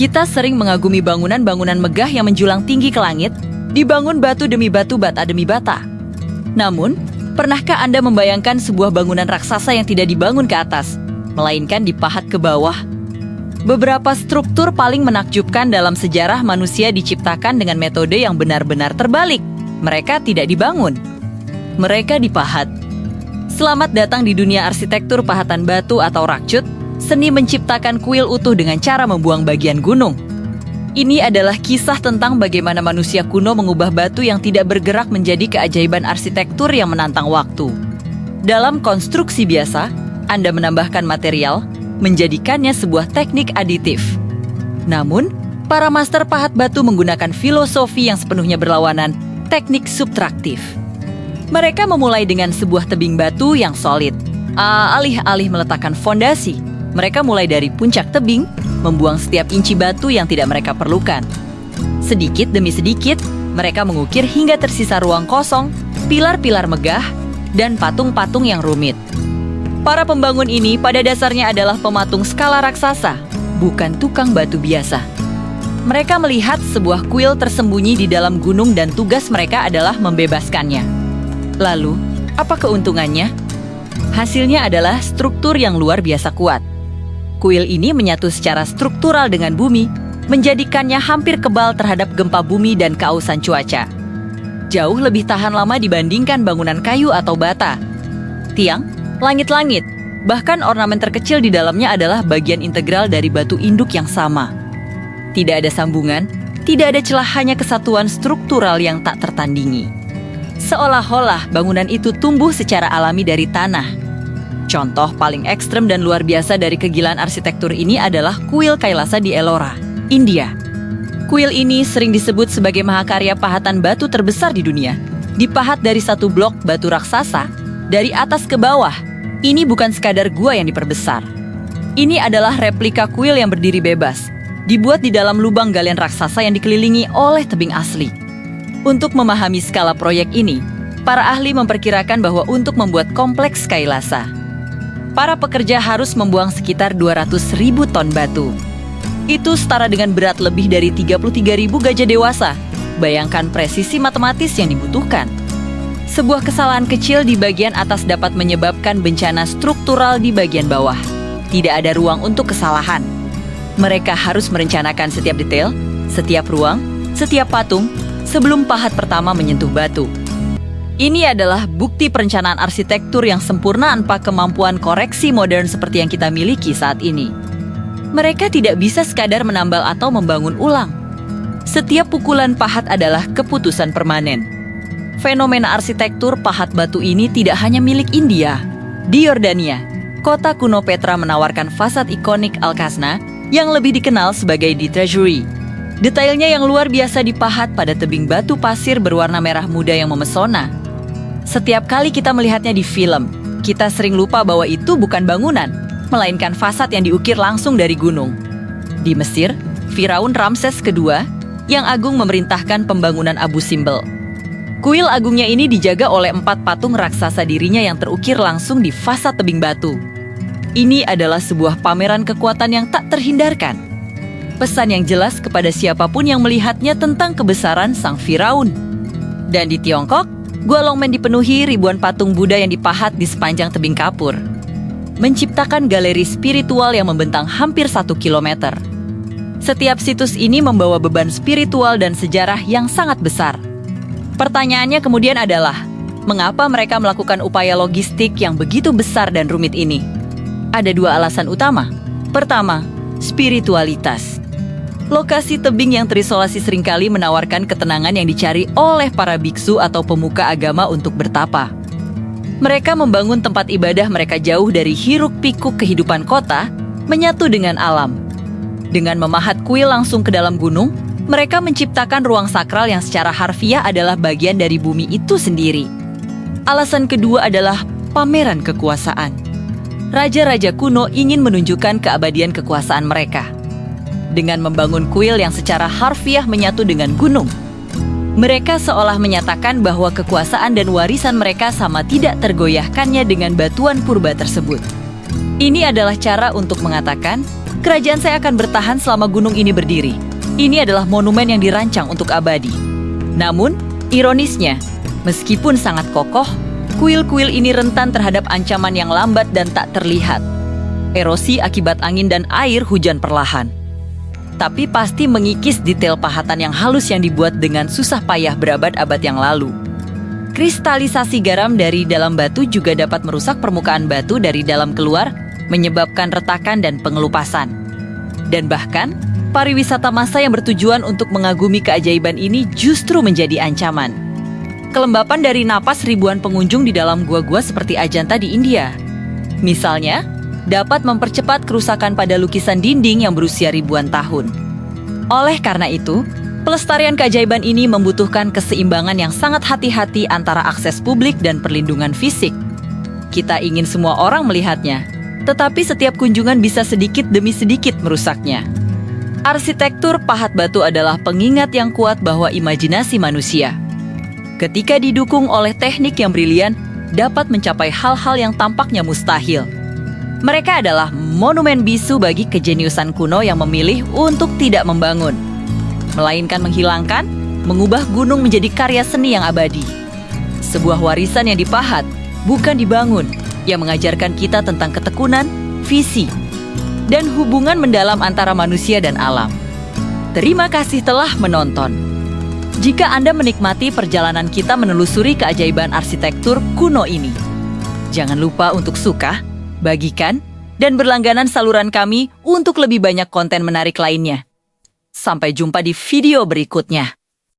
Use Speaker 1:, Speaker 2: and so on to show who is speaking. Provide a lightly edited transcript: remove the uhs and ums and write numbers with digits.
Speaker 1: Kita sering mengagumi bangunan-bangunan megah yang menjulang tinggi ke langit, dibangun batu demi batu, bata demi bata. Namun, pernahkah Anda membayangkan sebuah bangunan raksasa yang tidak dibangun ke atas, melainkan dipahat ke bawah? Beberapa struktur paling menakjubkan dalam sejarah manusia diciptakan dengan metode yang benar-benar terbalik. Mereka tidak dibangun, mereka dipahat. Selamat datang di dunia arsitektur pahatan batu atau rakcut, seni menciptakan kuil utuh dengan cara membuang bagian gunung. Ini adalah kisah tentang bagaimana manusia kuno mengubah batu yang tidak bergerak menjadi keajaiban arsitektur yang menantang waktu. Dalam konstruksi biasa, Anda menambahkan material, menjadikannya sebuah teknik aditif. Namun, para master pahat batu menggunakan filosofi yang sepenuhnya berlawanan, teknik subtraktif. Mereka memulai dengan sebuah tebing batu yang solid. Alih-alih meletakkan fondasi, mereka mulai dari puncak tebing, membuang setiap inci batu yang tidak mereka perlukan. Sedikit demi sedikit, mereka mengukir hingga tersisa ruang kosong, pilar-pilar megah, dan patung-patung yang rumit. Para pembangun ini pada dasarnya adalah pematung skala raksasa, bukan tukang batu biasa. Mereka melihat sebuah kuil tersembunyi di dalam gunung dan tugas mereka adalah membebaskannya. Lalu, apa keuntungannya? Hasilnya adalah struktur yang luar biasa kuat. Kuil ini menyatu secara struktural dengan bumi, menjadikannya hampir kebal terhadap gempa bumi dan keausan cuaca. Jauh lebih tahan lama dibandingkan bangunan kayu atau bata. Tiang, langit-langit, bahkan ornamen terkecil di dalamnya adalah bagian integral dari batu induk yang sama. Tidak ada sambungan, tidak ada celah, hanya kesatuan struktural yang tak tertandingi. Seolah-olah bangunan itu tumbuh secara alami dari tanah. Contoh paling ekstrem dan luar biasa dari kegilaan arsitektur ini adalah kuil Kailasa di Ellora, India. Kuil ini sering disebut sebagai mahakarya pahatan batu terbesar di dunia. Dipahat dari satu blok batu raksasa, dari atas ke bawah. Ini bukan sekadar gua yang diperbesar. Ini adalah replika kuil yang berdiri bebas, dibuat di dalam lubang galian raksasa yang dikelilingi oleh tebing asli. Untuk memahami skala proyek ini, para ahli memperkirakan bahwa untuk membuat kompleks Kailasa, para pekerja harus membuang sekitar 200.000 ton batu. Itu setara dengan berat lebih dari 33.000 gajah dewasa. Bayangkan presisi matematis yang dibutuhkan. Sebuah kesalahan kecil di bagian atas dapat menyebabkan bencana struktural di bagian bawah. Tidak ada ruang untuk kesalahan. Mereka harus merencanakan setiap detail, setiap ruang, setiap patung, sebelum pahat pertama menyentuh batu. Ini adalah bukti perencanaan arsitektur yang sempurna tanpa kemampuan koreksi modern seperti yang kita miliki saat ini. Mereka tidak bisa sekadar menambal atau membangun ulang. Setiap pukulan pahat adalah keputusan permanen. Fenomena arsitektur pahat batu ini tidak hanya milik India. Di Yordania, kota kuno Petra menawarkan fasad ikonik Al-Kasna yang lebih dikenal sebagai The Treasury. Detailnya yang luar biasa dipahat pada tebing batu pasir berwarna merah muda yang memesona. Setiap kali kita melihatnya di film, kita sering lupa bahwa itu bukan bangunan, melainkan fasad yang diukir langsung dari gunung. Di Mesir, Firaun Ramses II yang agung memerintahkan pembangunan Abu Simbel. Kuil agungnya ini dijaga oleh 4 patung raksasa dirinya yang terukir langsung di fasad tebing batu. Ini adalah sebuah pameran kekuatan yang tak terhindarkan. Pesan yang jelas kepada siapapun yang melihatnya tentang kebesaran sang Firaun. Dan di Tiongkok, Gua Longmen dipenuhi ribuan patung Buddha yang dipahat di sepanjang tebing kapur, menciptakan galeri spiritual yang membentang hampir 1 kilometer. Setiap situs ini membawa beban spiritual dan sejarah yang sangat besar. Pertanyaannya kemudian adalah, mengapa mereka melakukan upaya logistik yang begitu besar dan rumit ini? Ada 2 alasan utama. Pertama, spiritualitas. Lokasi tebing yang terisolasi seringkali menawarkan ketenangan yang dicari oleh para biksu atau pemuka agama untuk bertapa. Mereka membangun tempat ibadah mereka jauh dari hiruk-pikuk kehidupan kota, menyatu dengan alam. Dengan memahat kuil langsung ke dalam gunung, mereka menciptakan ruang sakral yang secara harfiah adalah bagian dari bumi itu sendiri. Alasan kedua adalah pameran kekuasaan. Raja-raja kuno ingin menunjukkan keabadian kekuasaan mereka. Dengan membangun kuil yang secara harfiah menyatu dengan gunung, mereka seolah menyatakan bahwa kekuasaan dan warisan mereka sama tidak tergoyahkannya dengan batuan purba tersebut. Ini adalah cara untuk mengatakan, kerajaan saya akan bertahan selama gunung ini berdiri. Ini adalah monumen yang dirancang untuk abadi. Namun, ironisnya, meskipun sangat kokoh, kuil-kuil ini rentan terhadap ancaman yang lambat dan tak terlihat. Erosi akibat angin dan air hujan perlahan. Tapi pasti mengikis detail pahatan yang halus yang dibuat dengan susah payah berabad-abad yang lalu. Kristalisasi garam dari dalam batu juga dapat merusak permukaan batu dari dalam keluar, menyebabkan retakan dan pengelupasan. Dan bahkan, pariwisata massa yang bertujuan untuk mengagumi keajaiban ini justru menjadi ancaman. Kelembapan dari napas ribuan pengunjung di dalam gua-gua seperti Ajanta di India, misalnya, dapat mempercepat kerusakan pada lukisan dinding yang berusia ribuan tahun. Oleh karena itu, pelestarian keajaiban ini membutuhkan keseimbangan yang sangat hati-hati antara akses publik dan perlindungan fisik. Kita ingin semua orang melihatnya, tetapi setiap kunjungan bisa sedikit demi sedikit merusaknya. Arsitektur pahat batu adalah pengingat yang kuat bahwa imajinasi manusia, ketika didukung oleh teknik yang brilian, dapat mencapai hal-hal yang tampaknya mustahil. Mereka adalah monumen bisu bagi kejeniusan kuno yang memilih untuk tidak membangun, melainkan menghilangkan, mengubah gunung menjadi karya seni yang abadi. Sebuah warisan yang dipahat, bukan dibangun, yang mengajarkan kita tentang ketekunan, visi, dan hubungan mendalam antara manusia dan alam. Terima kasih telah menonton. Jika Anda menikmati perjalanan kita menelusuri keajaiban arsitektur kuno ini, jangan lupa untuk suka, bagikan, dan berlangganan saluran kami untuk lebih banyak konten menarik lainnya. Sampai jumpa di video berikutnya.